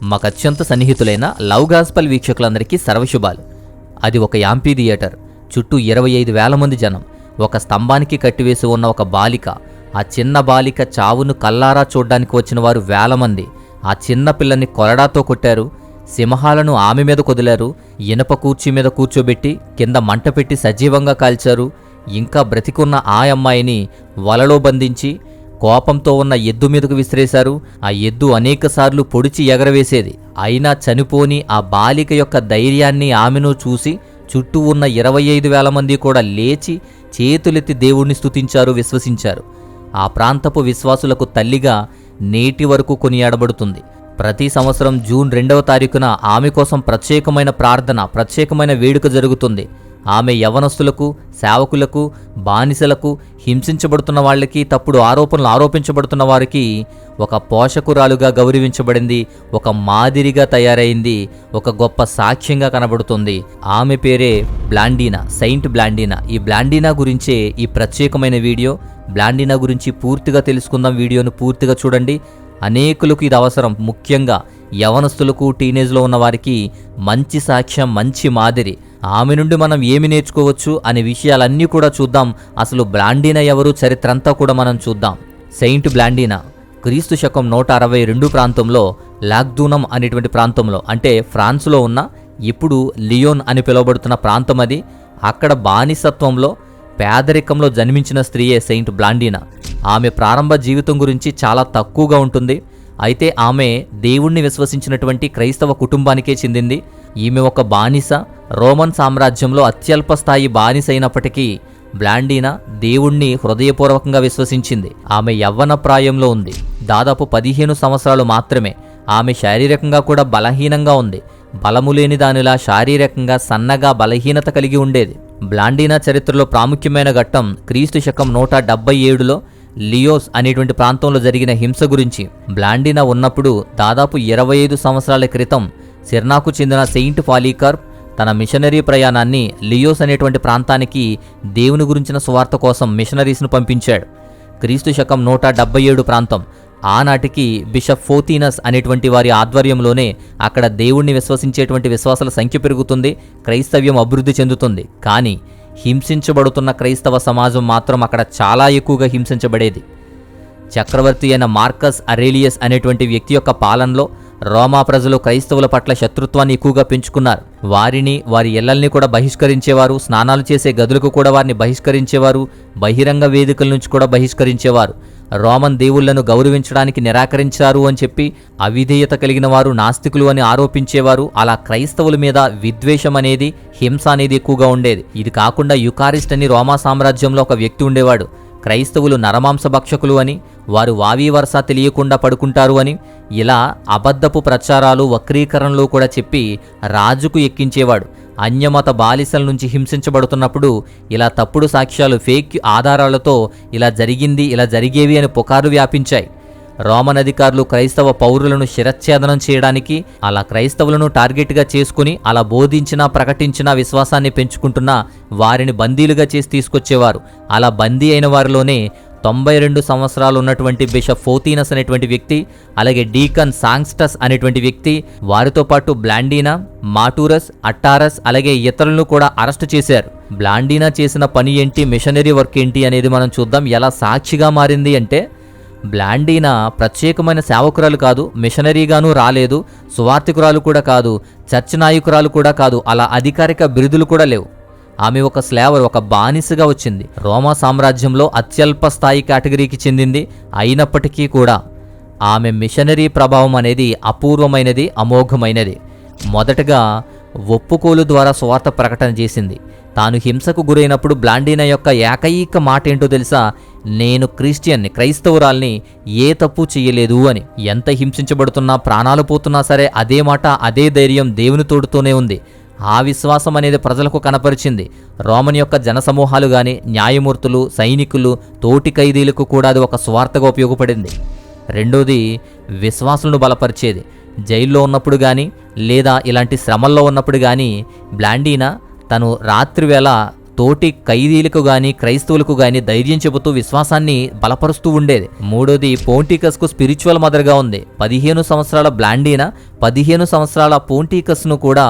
మాకత్యంత సన్నిహితులైన love gospel వీక్షకులందరికీ సర్వశుభాలు. అది ఒక యాంపీ థియేటర్. చుట్టూ 25,000 మంది జనం. ఒక స్తంభానికి కట్టివేసి ఉన్న ఒక బాలిక. ఆ చిన్న బాలిక చావును కల్లారా చూడ్డానికి వచ్చిన వారు 1,000 మంది. ఆ చిన్న పిల్లని కొరడాతో కొట్టారు. సింహాలను ఆమె మీద కొదిలారు. ఇనప కూర్చి మీద కూర్చోబెట్టి కింద మంట పెట్టి సజీవంగా కాల్చారు. ఇంకా బ్రతికున్న ఆ అమ్మాయిని వలలో బంధించి కోపంతో ఉన్న ఎద్దు మీదకు విసిరేశారు. ఆ ఎద్దు అనేకసార్లు పొడిచి ఎగరవేసేది. అయినా చనిపోని ఆ బాలిక యొక్క ధైర్యాన్ని ఆమెను చూసి చుట్టూ ఉన్న 25,000 మంది కూడా లేచి చేతులెత్తి దేవుణ్ణి స్తుతించారు, విశ్వసించారు. ఆ ప్రాంతపు విశ్వాసులకు తల్లిగా నేటి వరకు కొనియాడబడుతుంది. ప్రతి సంవత్సరం జూన్ 2వ తారీఖున ఆమె కోసం ప్రత్యేకమైన ప్రార్థన, ప్రత్యేకమైన వేడుక జరుగుతుంది. ఆమె యవనస్తులకు, సేవకులకు, బానిసలకు, హింసించబడుతున్న వాళ్ళకి, తప్పుడు ఆరోపణలు ఆరోపించబడుతున్న వారికి ఒక పోషకురాలుగా గౌరవించబడింది, ఒక మాదిరిగా తయారైంది, ఒక గొప్ప సాక్ష్యంగా కనబడుతుంది. ఆమె పేరే బ్లాండీనా, సెయింట్ బ్లాండీనా. ఈ బ్లాండీనా గురించే ఈ ప్రత్యేకమైన వీడియో. బ్లాండీనా గురించి పూర్తిగా తెలుసుకుందాం. వీడియోను పూర్తిగా చూడండి. అనేకులకు ఇది అవసరం. ముఖ్యంగా యవనస్తులకు, టీనేజ్లో ఉన్న వారికి మంచి సాక్ష్యం, మంచి మాదిరి. ఆమె నుండి మనం ఏమి నేర్చుకోవచ్చు అనే విషయాలన్నీ కూడా చూద్దాం. అసలు బ్లాండీనా ఎవరు, చరిత్ర అంతా కూడా మనం చూద్దాం. సెయింట్ బ్లాండీనా క్రీస్తు శకం 162 ప్రాంతంలో లాగ్దూనం అనేటువంటి ప్రాంతంలో, అంటే ఫ్రాన్స్లో ఉన్న ఇప్పుడు లియోన్ అని పిలువబడుతున్న ప్రాంతం అది. అక్కడ బానిసత్వంలో, పేదరికంలో జన్మించిన స్త్రీయే సెయింట్ బ్లాండీనా. ఆమె ప్రారంభ జీవితం గురించి చాలా తక్కువగా ఉంటుంది. అయితే ఆమె దేవుణ్ణి విశ్వసించినటువంటి క్రైస్తవ కుటుంబానికే చెందింది. ఈమె ఒక బానిస, రోమన్ సామ్రాజ్యంలో అత్యల్ప స్థాయి బానిస అయినప్పటికీ బ్లాండీనా దేవుణ్ణి హృదయపూర్వకంగా విశ్వసించింది. ఆమె యవ్వన ప్రాయంలో ఉంది. దాదాపు 15 సంవత్సరాలు మాత్రమే. ఆమె శారీరకంగా కూడా బలహీనంగా ఉంది. బలము లేని దానిలా శారీరకంగా సన్నగా బలహీనత కలిగి ఉండేది. బ్లాండీనా చరిత్రలో ప్రాముఖ్యమైన ఘట్టం క్రీస్తు శకం 177లో లియోస్ అనేటువంటి ప్రాంతంలో జరిగిన హింస గురించి. బ్లాండీనా ఉన్నప్పుడు దాదాపు 25 సంవత్సరాల క్రితం సిర్నాకు చెందిన సెయింట్ పాలీకార్ప్ తన మిషనరీ ప్రయాణాన్ని లియోస్ అనేటువంటి ప్రాంతానికి దేవుని గురించిన సువార్త కోసం మిషనరీస్ను పంపించాడు. క్రీస్తు శకం 177 ప్రాంతం. ఆనాటికి బిషప్ ఫోతీనస్ అనేటువంటి వారి ఆధ్వర్యంలోనే అక్కడ దేవుణ్ణి విశ్వసించేటువంటి విశ్వాసాల సంఖ్య పెరుగుతుంది, క్రైస్తవ్యం అభివృద్ధి చెందుతుంది. కానీ హింసించబడుతున్న క్రైస్తవ సమాజం మాత్రం అక్కడ చాలా ఎక్కువగా హింసించబడేది. చక్రవర్తి అయిన మార్కస్ అరేలియస్ అనేటువంటి వ్యక్తి యొక్క పాలనలో రోమా ప్రజలు క్రైస్తవుల పట్ల శత్రుత్వాన్ని ఎక్కువగా పెంచుకున్నారు. వారిని, వారి ఇళ్లల్ని కూడా బహిష్కరించేవారు. స్నానాలు చేసే గదులకు కూడా వారిని బహిష్కరించేవారు. బహిరంగ వేదికల నుంచి కూడా బహిష్కరించేవారు. రోమన్ దేవుళ్లను గౌరవించడానికి నిరాకరించారు అని చెప్పి అవిధేయత కలిగిన వారు నాస్తికులు అని ఆరోపించేవారు. అలా క్రైస్తవుల మీద విద్వేషం అనేది, హింస అనేది ఎక్కువగా ఉండేది. ఇది కాకుండా యుకారిస్ట్ అని రోమా సామ్రాజ్యంలో ఒక వ్యక్తి ఉండేవాడు. క్రైస్తవులు నరమాంస భక్షకులు అని, వారు వావి వరస తెలియకుండా పడుకుంటారు అని, ఇలా అబద్ధపు ప్రచారాలు, వక్రీకరణలు కూడా చెప్పి రాజుకు ఎక్కించేవాడు. అన్యమత బాలిసల నుంచి హింసించబడుతున్నప్పుడు ఇలా తప్పుడు సాక్ష్యాలు, ఫేక్ ఆధారాలతో ఇలా జరిగింది, ఇలా జరిగేవి అని పుకార్లు వ్యాపించాయి. రోమన్ అధికారులు క్రైస్తవ పౌరులను శిరచ్ఛేదనం చేయడానికి, అలా క్రైస్తవులను టార్గెట్గా చేసుకుని అలా బోధించినా, ప్రకటించినా, విశ్వాసాన్ని పెంచుకుంటున్నా వారిని బందీలుగా చేసి తీసుకొచ్చేవారు. అలా బందీ అయిన వారిలోనే 92 సంవత్సరాలు ఉన్నటువంటి బిషప్ ఫోతీనస్ అనేటువంటి వ్యక్తి, అలాగే డీకన్ సాంగ్స్టస్ అనేటువంటి వ్యక్తి, వారితో పాటు బ్లాండీనా, మాటూరస్, అట్టారస్, అలాగే ఇతరులను కూడా అరెస్టు చేశారు. బ్లాండీనా చేసిన పని ఏంటి, మిషనరీ వర్క్ ఏంటి అనేది మనం చూద్దాం. ఎలా సాక్షిగా మారింది అంటే, బ్లాండీనా ప్రత్యేకమైన సేవకురాలు కాదు, మిషనరీగానూ రాలేదు, సువార్థికురాలు కూడా కాదు, చర్చ్ నాయకురాలు కూడా కాదు, అలా అధికారిక బిరుదులు కూడా లేవు. ఆమె ఒక స్లేవర్, ఒక బానిసగా వచ్చింది. రోమా సామ్రాజ్యంలో అత్యల్ప స్థాయి కేటగిరీకి చెందింది. అయినప్పటికీ కూడా ఆమె మిషనరీ ప్రభావం అనేది అపూర్వమైనది, అమోఘమైనది. మొదటగా ఒప్పుకోలు ద్వారా సువార్త ప్రకటన చేసింది. తాను హింసకు గురైనప్పుడు బ్లాండీనా యొక్క ఏకైక మాట ఏంటో తెలుసా? నేను క్రిస్టియన్ని, క్రైస్తవురాల్ని, ఏ తప్పు చెయ్యలేదు అని. ఎంత హింసించబడుతున్నా, ప్రాణాలు పోతున్నా సరే అదే మాట, అదే ధైర్యం దేవుని తోడుతోనే ఉంది. ఆ విశ్వాసం అనేది ప్రజలకు కనపరిచింది. రోమన్ యొక్క జనసమూహాలు కానీ, న్యాయమూర్తులు, సైనికులు, తోటి ఖైదీలకు కూడా అది ఒక స్వార్థగా ఉపయోగపడింది. రెండోది, విశ్వాసులను బలపరిచేది. జైల్లో ఉన్నప్పుడు కానీ, లేదా ఇలాంటి శ్రమల్లో ఉన్నప్పుడు కానీ బ్లాండీనా తను రాత్రివేళ తోటి ఖైదీలకు గాని క్రైస్తవులకు గాని ధైర్యం చెబుతూ విశ్వాసాన్ని బలపరుస్తూ ఉండేది. మూడోది, పోంటికస్కు స్పిరిచువల్ మదర్గా ఉంది. 15 సంవత్సరాల బ్లాండీనా 15 సంవత్సరాల పోంటికస్ను కూడా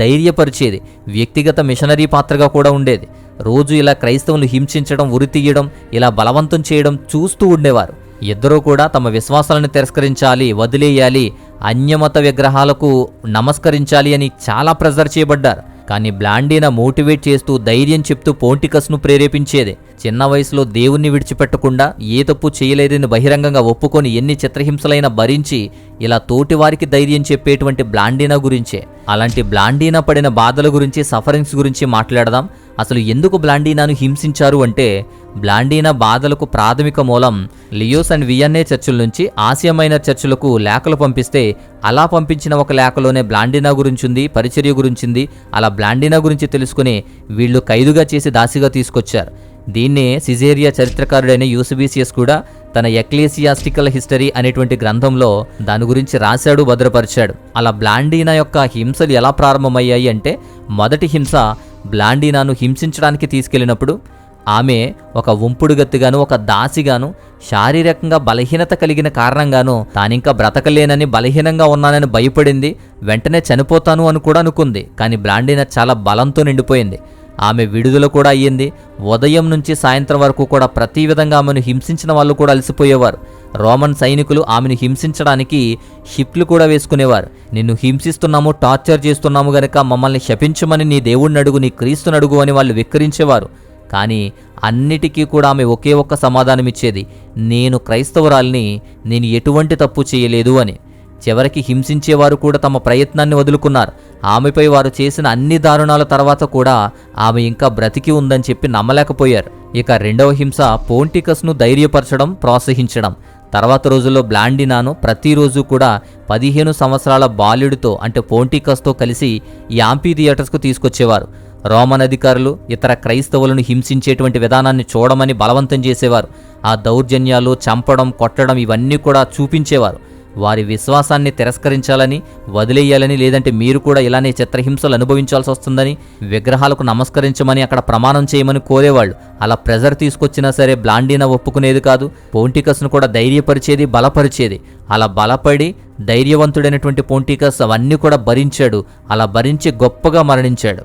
ధైర్యపరిచేది. వ్యక్తిగత మిషనరీ పాత్రగా కూడా ఉండేది. రోజు ఇలా క్రైస్తవులు హింసించడం, ఉరితీయడం, ఇలా బలవంతం చేయడం చూస్తూ ఉండేవారు. ఇద్దరూ కూడా తమ విశ్వాసాలను తిరస్కరించాలి, వదిలేయాలి, అన్యమత విగ్రహాలకు నమస్కరించాలి అని చాలా ప్రెజర్ చేయబడ్డారు. కానీ బ్లాండీనా మోటివేట్ చేస్తూ ధైర్యం చెప్తూ పోంటికస్ను ప్రేరేపించేది. చిన్న వయసులో దేవుణ్ణి విడిచిపెట్టకుండా ఏ తప్పు చేయలేదని బహిరంగంగా ఒప్పుకొని ఎన్ని చిత్రహింసలైనా భరించి ఇలా తోటివారికి ధైర్యం చెప్పేటువంటి బ్లాండీనా గురించే. అలాంటి బ్లాండీనా పడిన బాధల గురించి, సఫరింగ్స్ గురించి మాట్లాడదాం. అసలు ఎందుకు బ్లాండీనాను హింసించారు అంటే, బ్లాండీనా బాధలకు ప్రాథమిక మూలం లియోస్ అండ్ వియన్నే చర్చిల నుంచి ఆసియా మైనర్ చర్చిలకు లేఖలు పంపిస్తే అలా పంపించిన ఒక లేఖలోనే బ్లాండీనా గురించింది, పరిచర్య గురించింది. అలా బ్లాండీనా గురించి తెలుసుకుని వీళ్ళు ఖైదుగా చేసి దాసిగా తీసుకొచ్చారు. దీన్నే సిజేరియా చరిత్రకారుడైన యూసబీసియస్ కూడా తన ఎక్లేసియాస్టికల్ హిస్టరీ అనేటువంటి గ్రంథంలో దాని గురించి రాశాడు, భద్రపరిచాడు. అలా బ్లాండీనా యొక్క హింసలు ఎలా ప్రారంభమయ్యాయి అంటే, మొదటి హింస బ్లాండీనాను హింసించడానికి తీసుకెళ్లినప్పుడు ఆమె ఒక ఉంపుడుగత్తిగాను, ఒక దాసిగాను, శారీరకంగా బలహీనత కలిగిన కారణంగాను తానింకా బ్రతకలేనని, బలహీనంగా ఉన్నానని భయపడింది. వెంటనే చనిపోతాను అని కూడా అనుకుంది. కానీ బ్లాండీనా చాలా బలంతో నిండిపోయింది. ఆమె విడుదల కూడా అయ్యింది. ఉదయం నుంచి సాయంత్రం వరకు కూడా ప్రతి విధంగా ఆమెను హింసించిన వాళ్ళు కూడా అలసిపోయేవారు. రోమన్ సైనికులు ఆమెను హింసించడానికి షిప్లు కూడా వేసుకునేవారు. నిన్ను హింసిస్తున్నాము, టార్చర్ చేస్తున్నాము గనక మమ్మల్ని శపించమని నీ దేవుణ్ణి అడుగు, నీ క్రీస్తుని అడుగు అని వాళ్ళు వెక్కిరించేవారు. కానీ అన్నిటికీ కూడా ఆమె ఒకే ఒక్క సమాధానం ఇచ్చేది, నేను క్రైస్తవురాల్ని, నేను ఎటువంటి తప్పు చేయలేదు అని. చివరికి హింసించేవారు కూడా తమ ప్రయత్నాన్ని వదులుకున్నారు. ఆమెపై వారు చేసిన అన్ని దారుణాల తర్వాత కూడా ఆమె ఇంకా బ్రతికి ఉందని చెప్పి నమ్మలేకపోయారు. ఇక రెండవ హింస పోంటికస్ను ధైర్యపరచడం, ప్రోత్సహించడం. తర్వాత రోజుల్లో బ్లాండీనాను ప్రతిరోజు కూడా 15 సంవత్సరాల బాలుడితో అంటే పోంటికస్తో కలిసి ఈ యాంఫీ థియేటర్స్కు తీసుకొచ్చేవారు. రోమన్ అధికారులు ఇతర క్రైస్తవులను హింసించేటువంటి విధానాన్ని చూడమని బలవంతం చేసేవారు. ఆ దౌర్జన్యాలు, చంపడం, కొట్టడం ఇవన్నీ కూడా చూపించేవారు. వారి విశ్వాసాన్ని తిరస్కరించాలని, వదిలేయాలని, లేదంటే మీరు కూడా ఇలానే చిత్రహింసలు అనుభవించాల్సి వస్తుందని, విగ్రహాలకు నమస్కరించమని అక్కడ ప్రమాణం చేయమని కోరేవాళ్ళు. అలా ప్రెజర్ తీసుకొచ్చినా సరే బ్లాండీనా ఒప్పుకునేది కాదు. పోంటికస్ను కూడా ధైర్యపరిచేది, బలపరిచేది. అలా బలపడి ధైర్యవంతుడైనటువంటి పోంటికస్ అవన్నీ కూడా భరించాడు. అలా భరించి గొప్పగా మరణించాడు.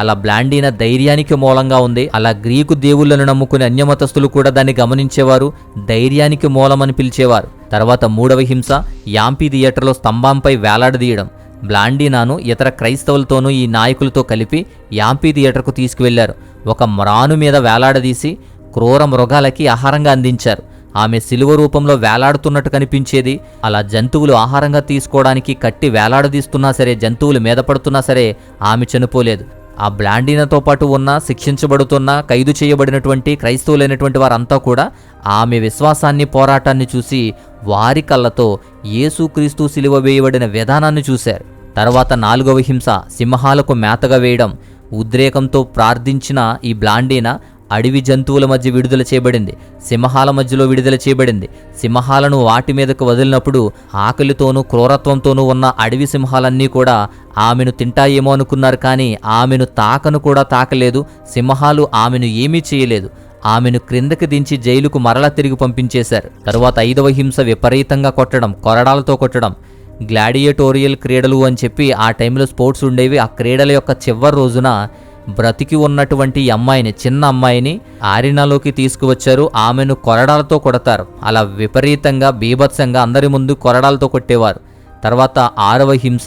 అలా బ్లాండీనా ధైర్యానికి మూలంగా ఉంది. అలా గ్రీకు దేవుళ్లను నమ్ముకునే అన్యమతస్థులు కూడా దాన్ని గమనించేవారు, ధైర్యానికి మూలమని పిలిచేవారు. తర్వాత మూడవ హింస యాంఫీ థియేటర్లో స్తంభంపై వేలాడదీయడం. బ్లాండీనాను ఇతర క్రైస్తవులతోనూ ఈ నాయకులతో కలిపి యాంఫీ థియేటర్కు తీసుకువెళ్లారు. ఒక మ్రాను మీద వేలాడదీసి క్రూర మృగాలకి ఆహారంగా అందించారు. ఆమె శిలువ రూపంలో వేలాడుతున్నట్టు కనిపించేది. అలా జంతువులు ఆహారంగా తీసుకోవడానికి కట్టి వేలాడదీస్తున్నా సరే, జంతువులు మీద పడుతున్నా సరే ఆమె చనిపోలేదు. ఆ బ్లాండీనాతో పాటు ఉన్న, శిక్షించబడుతున్న, ఖైదు చేయబడినటువంటి క్రైస్తవులైనటువంటి వారంతా కూడా ఆమె విశ్వాసాన్ని, పోరాటాన్ని చూసి వారి కళ్ళతో యేసుక్రీస్తు సిలువ వేయబడిన విధానాన్ని చూశారు. తర్వాత నాలుగవ హింస సింహాలకు మేతగా వేయడం. ఉద్రేకంతో ప్రార్థించిన ఈ బ్లాండీనా అడవి జంతువుల మధ్య విడుదల చేయబడింది. సింహాల మధ్యలో విడుదల చేయబడింది. సింహాలను వాటి మీదకు వదిలినప్పుడు ఆకలితోనూ క్రూరత్వంతోనూ ఉన్న అడవి సింహాలన్నీ కూడా ఆమెను తింటాయేమో అనుకున్నారు. కానీ ఆమెను తాకను కూడా తాకలేదు. సింహాలు ఆమెను ఏమీ చేయలేదు. ఆమెను క్రిందకి దించి జైలుకు మరలా తిరిగి పంపించేశారు. తరువాత ఐదవ హింస విపరీతంగా కొట్టడం, కొరడాలతో కొట్టడం. గ్లాడియేటోరియల్ క్రీడలు అని చెప్పి ఆ టైంలో స్పోర్ట్స్ ఉండేవి. ఆ క్రీడల యొక్క చివరి రోజున బ్రతికి ఉన్నటువంటి అమ్మాయిని, చిన్న అమ్మాయిని ఆరినాలోకి తీసుకువచ్చారు. ఆమెను కొరడాలతో కొడతారు. అలా విపరీతంగా, బీభత్సంగా అందరి ముందు కొరడాలతో కొట్టేవారు. తర్వాత ఆరవ హింస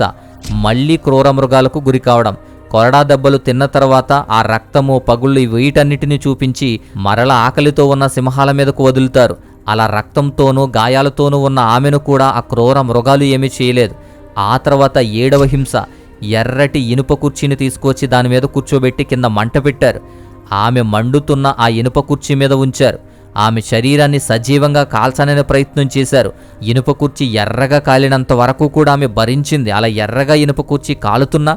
మళ్లీ క్రూర మృగాలకు గురి కావడం. కొరడా దెబ్బలు తిన్న తర్వాత ఆ రక్తము, పగుళ్ళు వీటన్నిటిని చూపించి మరల ఆకలితో ఉన్న సింహాల మీదకు వదులుతారు. అలా రక్తంతోనూ గాయాలతోనూ ఉన్న ఆమెను కూడా ఆ క్రూర మృగాలు ఏమీ చేయలేదు. ఆ తర్వాత ఏడవ హింస ఎర్రటి ఇనుప కుర్చీని తీసుకొచ్చి దాని మీద కూర్చోబెట్టి కింద మంట పెట్టారు. ఆమె మండుతున్న ఆ ఇనుప కుర్చీ మీద ఉంచారు. ఆమె శరీరాన్ని సజీవంగా కాల్చాలనే ప్రయత్నం చేశారు. ఇనుప కుర్చీ ఎర్రగా కాలినంత వరకు కూడా ఆమె భరించింది. అలా ఎర్రగా ఇనుప కుర్చీ కాలుతున్నా,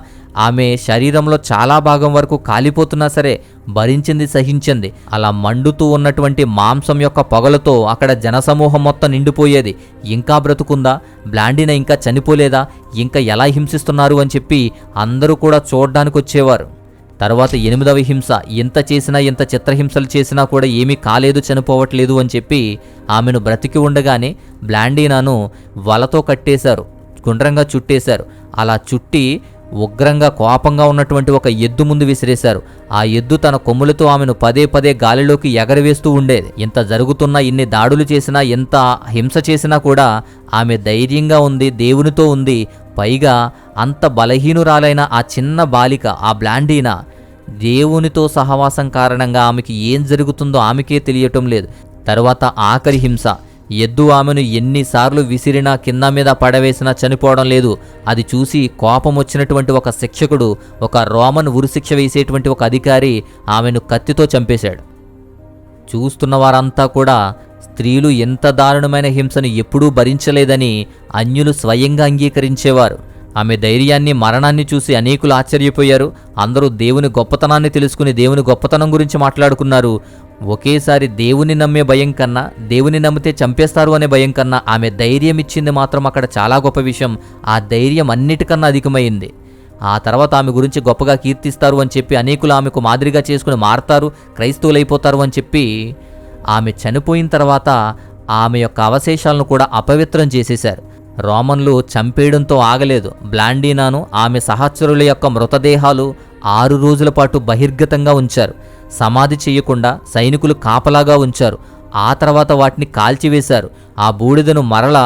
ఆమె శరీరంలో చాలా భాగం వరకు కాలిపోతున్నా సరే భరించింది, సహించింది. అలా మండుతూ ఉన్నటువంటి మాంసం యొక్క పొగలతో అక్కడ జనసమూహం మొత్తం నిండిపోయేది. ఇంకా బ్రతుకుందా, బ్లాండీనా ఇంకా చనిపోలేదా, ఇంకా ఎలా హింసిస్తున్నారు అని చెప్పి అందరూ కూడా చూడ్డానికి వచ్చేవారు. తర్వాత 8వ హింస, ఇంత చేసినా ఇంత చిత్రహింసలు చేసినా కూడా ఏమీ కాలేదు, చనిపోవట్లేదు అని చెప్పి ఆమెను బ్రతికి ఉండగానే బ్లాండీనాను వలతో కట్టేశారు, గుండ్రంగా చుట్టేశారు. అలా చుట్టి ఉగ్రంగా కోపంగా ఉన్నటువంటి ఒక ఎద్దు ముందు విసిరేశారు. ఆ ఎద్దు తన కొమ్ములతో ఆమెను పదే పదే గాలిలోకి ఎగరవేస్తూ ఉండేది. ఇంత జరుగుతున్నా, ఇన్ని దాడులు చేసినా, ఎంత హింస చేసినా కూడా ఆమె ధైర్యంగా ఉంది, దేవునితో ఉంది. పైగా అంత బలహీనురాలైన ఆ చిన్న బాలిక, ఆ బ్లాండీనా, దేవునితో సహవాసం కారణంగా ఆమెకి ఏం జరుగుతుందో ఆమెకే తెలియటం లేదు. తరువాత ఆఖరి హింస, ఎద్దు ఆమెను ఎన్నిసార్లు విసిరినా, కింద మీద పడవేసినా చనిపోవడం లేదు. అది చూసి కోపం వచ్చినటువంటి ఒక శిక్షకుడు, ఒక రోమన్ ఉరిశిక్ష వేసేటువంటి ఒక అధికారి ఆమెను కత్తితో చంపేశాడు. చూస్తున్న వారంతా కూడా స్త్రీలు ఎంత దారుణమైన హింసను ఎప్పుడూ భరించలేదని అన్యులు స్వయంగా అంగీకరించేవారు. ఆమె ధైర్యాన్ని, మరణాన్ని చూసి అనేకులు ఆశ్చర్యపోయారు. అందరూ దేవుని గొప్పతనాన్ని తెలుసుకుని దేవుని గొప్పతనం గురించి మాట్లాడుకున్నారు. ఒకేసారి దేవుని నమ్మే భయం కన్నా, దేవుని నమ్మితే చంపేస్తారు అనే భయం కన్నా ఆమె ధైర్యం ఇచ్చింది మాత్రం అక్కడ చాలా గొప్ప విషయం. ఆ ధైర్యం అన్నిటికన్నా అధికమైంది. ఆ తర్వాత ఆమె గురించి గొప్పగా కీర్తిస్తారు అని చెప్పి అనేకులు ఆమెకు మాదిరిగా చేసుకుని మారతారు, క్రైస్తవులైపోతారు అని చెప్పి ఆమె చనిపోయిన తర్వాత ఆమె యొక్క అవశేషాలను కూడా అపవిత్రం చేసేశారు. రోమన్లు చంపేయడంతో ఆగలేదు. బ్లాండీనాను, ఆమె సహచరుల యొక్క మృతదేహాలు 6 రోజుల పాటు బహిర్గతంగా ఉంచారు. సమాధి చేయకుండా సైనికులు కాపలాగా ఉంచారు. ఆ తర్వాత వాటిని కాల్చివేశారు. ఆ బూడిదను మరలా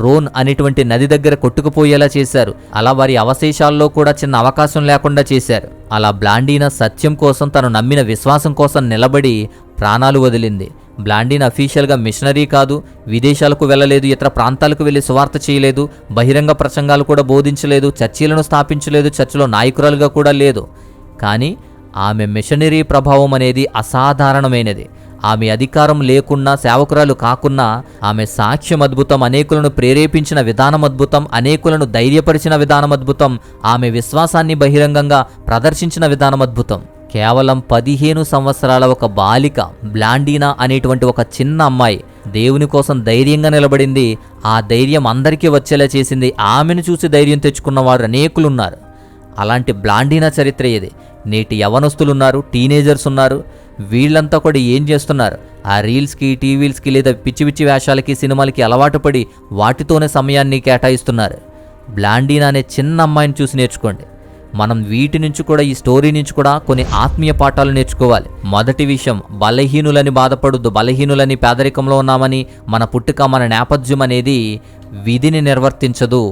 రోన్ అనేటువంటి నది దగ్గర కొట్టుకుపోయేలా చేశారు. అలా వారి అవశేషాల్లో కూడా చిన్న అవకాశం లేకుండా చేశారు. అలా బ్లాండీనా సత్యం కోసం, తను నమ్మిన విశ్వాసం కోసం నిలబడి ప్రాణాలు వదిలింది. బ్లాండీనా అఫీషియల్గా మిషనరీ కాదు, విదేశాలకు వెళ్ళలేదు, ఇతర ప్రాంతాలకు వెళ్ళి సువార్త చేయలేదు, బహిరంగ ప్రసంగాలు కూడా బోధించలేదు, చర్చిలను స్థాపించలేదు, చర్చిలో నాయకురాలుగా కూడా లేదు. కానీ ఆమె మిషనరీ ప్రభావం అనేది అసాధారణమైనది. ఆమె అధికారం లేకున్నా, సేవకురాలు కాకున్నా ఆమె సాక్ష్యం అద్భుతం, అనేకులను ప్రేరేపించిన విధానం అద్భుతం, అనేకులను ధైర్యపరిచిన విధానం అద్భుతం, ఆమె విశ్వాసాన్ని బహిరంగంగా ప్రదర్శించిన విధానం అద్భుతం. కేవలం 15 సంవత్సరాల ఒక బాలిక, బ్లాండీనా అనేటువంటి ఒక చిన్న అమ్మాయి దేవుని కోసం ధైర్యంగా నిలబడింది. ఆ ధైర్యం అందరికీ వచ్చేలా చేసింది. ఆమెను చూసి ధైర్యం తెచ్చుకున్నవారు అనేకులున్నారు. అలాంటి బ్లాండీనా చరిత్ర ఇది. నేటి యవనస్తులున్నారు, టీనేజర్స్ ఉన్నారు. వీళ్ళంతా కూడా ఏం చేస్తున్నారు? ఆ రీల్స్కి, టీవీల్స్కి లేదా పిచ్చి పిచ్చి వేషాలకి, సినిమాలకి అలవాటు పడి వాటితోనే సమయాన్ని కేటాయిస్తున్నారు. బ్లాండీనా అనే చిన్న అమ్మాయిని చూసి నేర్చుకోండి. మనం వీటి నుంచి కూడా, ఈ స్టోరీ నుంచి కూడా కొన్ని ఆత్మీయ పాఠాలు నేర్చుకోవాలి. మొదటి విషయం, బలహీనులని బాధపడొద్దు. బలహీనులని, పేదరికంలో ఉన్నామని మన పుట్టుక, మన నేపథ్యం అనేది విధిని నిర్వర్తించదు.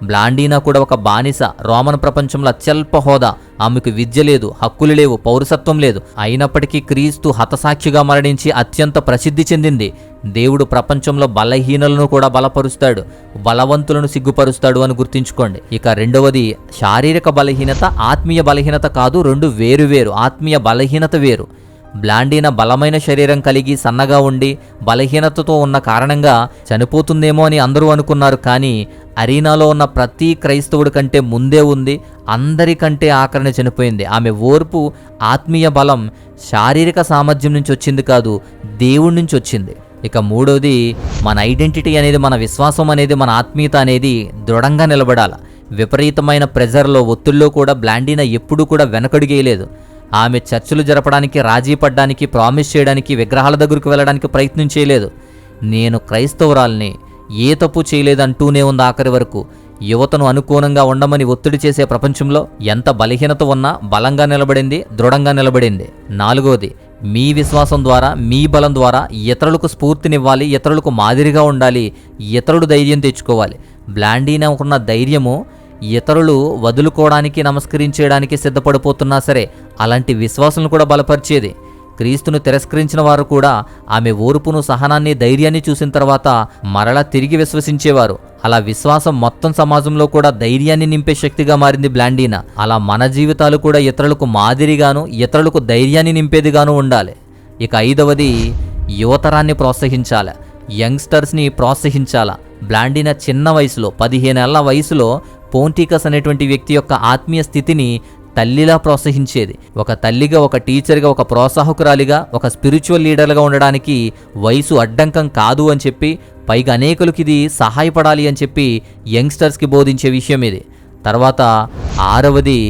బ్లాండీనా కూడా ఒక బానిస. రోమన్ ప్రపంచంలో అత్యల్ప హోదా, ఆమెకు విద్య లేదు, హక్కులు లేవు, పౌరసత్వం లేదు. అయినప్పటికీ క్రీస్తు హతసాక్షిగా మరణించి అత్యంత ప్రసిద్ధి చెందింది. దేవుడు ప్రపంచంలో బలహీనులను కూడా బలపరుస్తాడు, బలవంతులను సిగ్గుపరుస్తాడు అని గుర్తుంచుకోండి. ఇక రెండవది, శారీరక బలహీనత, ఆత్మీయ బలహీనత కాదు, రెండు వేరు. ఆత్మీయ బలహీనత వేరు. బ్లాండీనా బలమైన శరీరం కలిగి సన్నగా ఉండి బలహీనతతో ఉన్న కారణంగా చనిపోతుందేమో అని అందరూ అనుకున్నారు. కానీ అరీనాలో ఉన్న ప్రతి క్రైస్తవుడి కంటే ముందే ఉంది, అందరికంటే ఆఖరణ చనిపోయింది. ఆమె ఓర్పు, ఆత్మీయ బలం శారీరక సామర్థ్యం నుంచి వచ్చింది కాదు, దేవుడి నుంచి వచ్చింది. ఇక మూడోది, మన ఐడెంటిటీ అనేది, మన విశ్వాసం అనేది, మన ఆత్మీయత అనేది దృఢంగా నిలబడాల. విపరీతమైన ప్రెజర్లో, ఒత్తిడిలో కూడా బ్లాండీనా ఎప్పుడూ కూడా వెనకడుగేయలేదు. ఆమె చర్చలు జరపడానికి, రాజీ పడ్డానికి, ప్రామిస్ చేయడానికి, విగ్రహాల దగ్గరకు వెళ్ళడానికి ప్రయత్నం చేయలేదు. నేను క్రైస్తవురాల్ని, ఏ తప్పు చేయలేదంటూనే ఉంది ఆఖరి వరకు. యువతను అనుకూలంగా ఉండమని ఒత్తిడి చేసే ప్రపంచంలో ఎంత బలహీనత ఉన్నా బలంగా నిలబడింది, దృఢంగా నిలబడింది. నాలుగోది, మీ విశ్వాసం ద్వారా, మీ బలం ద్వారా ఇతరులకు స్ఫూర్తినివ్వాలి, ఇతరులకు మాదిరిగా ఉండాలి, ఇతరులు ధైర్యం తెచ్చుకోవాలి. బ్లాండీనా ఉన్న ధైర్యము ఇతరులు వదులుకోవడానికి, నమస్కరించేయడానికి సిద్ధపడిపోతున్నా సరే అలాంటి విశ్వాసాలను కూడా బలపరిచేది. క్రీస్తును తిరస్కరించిన వారు కూడా ఆమె ఓర్పును, సహనాన్ని, ధైర్యాన్ని చూసిన తర్వాత మరలా తిరిగి విశ్వసించేవారు. అలా విశ్వాసం మొత్తం సమాజంలో కూడా ధైర్యాన్ని నింపే శక్తిగా మారింది బ్లాండీనా. అలా మన జీవితాలు కూడా ఇతరులకు మాదిరిగాను, ఇతరులకు ధైర్యాన్ని నింపేదిగాను ఉండాలి. ఇక ఐదవది, యువతరాన్ని ప్రోత్సహించాలి, యంగ్స్టర్స్ని ప్రోత్సహించాలా. బ్లాండీనా చిన్న వయసులో, 15 ఏళ్ల వయసులో పోంటికస్ అనేటువంటి వ్యక్తి యొక్క ఆత్మీయ స్థితిని తల్లిలా ప్రోత్సహించేది. ఒక తల్లిగా, ఒక టీచర్గా, ఒక ప్రోత్సాహకురాలిగా, ఒక స్పిరిచువల్ లీడర్గా ఉండడానికి వయసు అడ్డంకం కాదు అని చెప్పి, పైగా అనేకులకి ఇది సహాయపడాలి అని చెప్పి యంగ్స్టర్స్కి బోధించే విషయం ఇది. తర్వాత ఆరవది,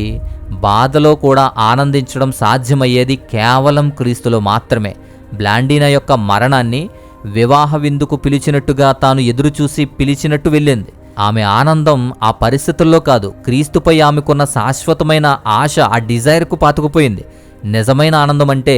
బాధలో కూడా ఆనందించడం సాధ్యమయ్యేది కేవలం క్రీస్తులో మాత్రమే. బ్లాండీనా యొక్క మరణాన్ని వివాహ విందుకు పిలిచినట్టుగా తాను ఎదురుచూసి పిలిచినట్టు వెళ్ళింది. ఆమె ఆనందం ఆ పరిస్థితుల్లో కాదు, క్రీస్తుపై ఆమెకున్న శాశ్వతమైన ఆశ, ఆ డిజైర్కు పాతుకుపోయింది. నిజమైన ఆనందం అంటే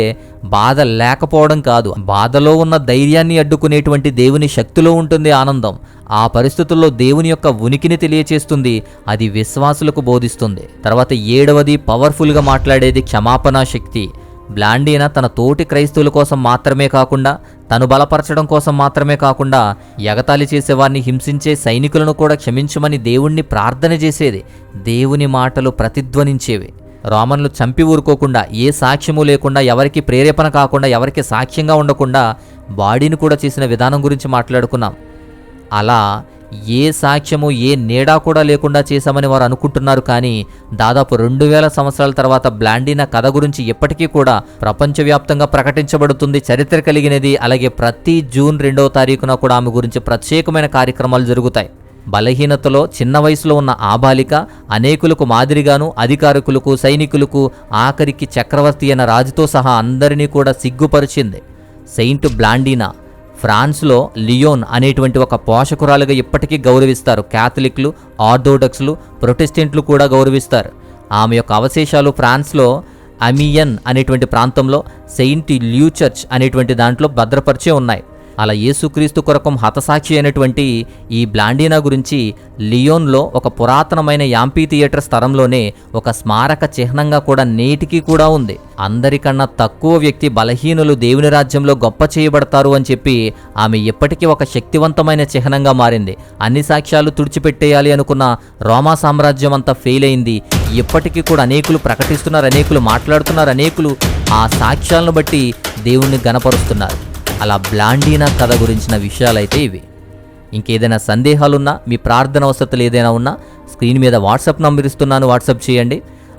బాధ లేకపోవడం కాదు, బాధలో ఉన్న ధైర్యాన్ని అడ్డుకునేటువంటి దేవుని శక్తిలో ఉంటుంది ఆనందం. ఆ పరిస్థితుల్లో దేవుని యొక్క ఉనికిని తెలియచేస్తుంది, అది విశ్వాసులకు బోధిస్తుంది. తర్వాత 7వది పవర్ఫుల్గా మాట్లాడేది క్షమాపణా శక్తి. బ్లాండీనా తన తోటి క్రైస్తవుల కోసం మాత్రమే కాకుండా, తను బలపరచడం కోసం మాత్రమే కాకుండా, ఎగతాళి చేసేవారిని హింసించే సైనికులను కూడా క్షమించమని దేవుణ్ణి ప్రార్థన చేసేది. దేవుని మాటలు ప్రతిధ్వనించేవి. రోమన్లు చంపి ఊరుకోకుండా, ఏ సాక్ష్యము లేకుండా, ఎవరికి ప్రేరేపణ కాకుండా, ఎవరికి సాక్ష్యంగా ఉండకుండా బాడీని కూడా చేసిన విధానం గురించి మాట్లాడుకున్నాం. అలా ఏ సాక్ష్యము, ఏ నీడా కూడా లేకుండా చేశామని వారు అనుకుంటున్నారు. కానీ దాదాపు 2000 సంవత్సరాల తర్వాత బ్లాండీనా కథ గురించి ఎప్పటికీ కూడా ప్రపంచవ్యాప్తంగా ప్రకటించబడుతుంది, చరిత్ర కలిగినది. అలాగే ప్రతి జూన్ 2వ తారీఖున కూడా ఆమె గురించి ప్రత్యేకమైన కార్యక్రమాలు జరుగుతాయి. బలహీనతలో చిన్న వయసులో ఉన్న ఆ బాలిక అనేకులకు మాదిరిగాను, అధికారికులకు, సైనికులకు, ఆఖరికి చక్రవర్తి అయిన రాజుతో సహా అందరినీ కూడా సిగ్గుపరిచింది. సెయింట్ బ్లాండీనా ఫ్రాన్స్లో లియోన్ అనేటువంటి ఒక పోషకురాలుగా ఇప్పటికీ గౌరవిస్తారు. క్యాథలిక్లు, ఆర్థోడాక్స్లు, ప్రొటెస్టెంట్లు కూడా గౌరవిస్తారు. ఆమె యొక్క అవశేషాలు ఫ్రాన్స్లో అమియన్ అనేటువంటి ప్రాంతంలో సెయింట్ ల్యూ చర్చ్ అనేటువంటి దాంట్లో భద్రపరిచే ఉన్నాయి. అలా యేసుక్రీస్తు కొరకు హతసాక్షి అయినటువంటి ఈ బ్లాండీనా గురించి లియోన్లో ఒక పురాతనమైన యాంపీ థియేటర్ స్థలంలోనే ఒక స్మారక చిహ్నంగా కూడా నేటికి కూడా ఉంది. అందరికన్నా తక్కువ వ్యక్తి, బలహీనులు దేవుని రాజ్యంలో గొప్ప చేయబడతారు అని చెప్పి ఆమె ఎప్పటికీ ఒక శక్తివంతమైన చిహ్నంగా మారింది. అన్ని సాక్ష్యాలు తుడిచిపెట్టేయాలి అనుకున్న రోమా సామ్రాజ్యం అంతా ఫెయిల్ అయింది. ఇప్పటికీ కూడా అనేకులు ప్రకటిస్తున్నారు, అనేకులు మాట్లాడుతున్నారు, అనేకులు ఆ సాక్ష్యాలను బట్టి దేవుణ్ణి గణపరుస్తున్నారు. అలా బ్లాండీనా కథ గురించిన విషయాలైతే ఇవి. ఇంకేదైనా సందేహాలున్నా, మీ ప్రార్థన అవసరతలు ఏదైనా ఉన్నా స్క్రీన్ మీద వాట్సాప్ నంబర్ ఇస్తున్నాను, వాట్సాప్ చేయండి.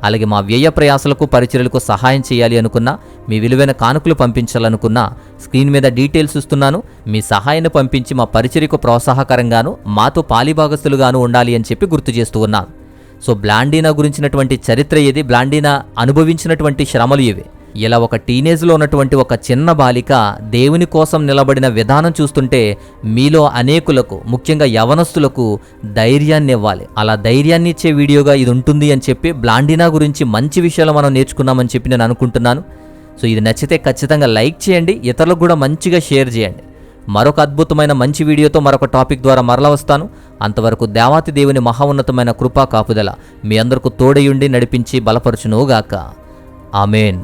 అలాగే మా వ్యయ ప్రయాసలకు, పరిచర్యలకు సహాయం చేయాలి అనుకున్నా, మీ విలువైన కానుకలు పంపించాలనుకున్నా స్క్రీన్ మీద డీటెయిల్స్ ఇస్తున్నాను. మీ సహాయాన్ని పంపించి మా పరిచర్యకు ప్రోత్సాహకరంగాను, మాతో పాలిభాగస్తులుగాను ఉండాలి అని చెప్పి గుర్తు చేస్తూ ఉన్నాను. సో బ్లాండీనా గురించినటువంటి చరిత్ర ఇది, బ్లాండీనా అనుభవించినటువంటి శ్రమలు ఇవి. ఇలా ఒక టీనేజ్లో ఉన్నటువంటి ఒక చిన్న బాలిక దేవుని కోసం నిలబడిన విధానం చూస్తుంటే మీలో అనేకులకు, ముఖ్యంగా యవనస్తులకు ధైర్యాన్ని ఇవ్వాలి. అలా ధైర్యాన్ని ఇచ్చే వీడియోగా ఇది ఉంటుంది అని చెప్పి బ్లాండీనా గురించి మంచి విషయాలు మనం నేర్చుకున్నామని చెప్పి నేను అనుకుంటున్నాను. సో ఇది నచ్చితే ఖచ్చితంగా లైక్ చేయండి, ఇతరులకు కూడా మంచిగా షేర్ చేయండి. మరొక అద్భుతమైన మంచి వీడియోతో మరొక టాపిక్ ద్వారా మరలా వస్తాను. అంతవరకు దేవాతి దేవుని మహోన్నతమైన కృపా కాపుదల మీ అందరికీ తోడయుండి నడిపించి బలపరచునుగాక. ఆమేన్.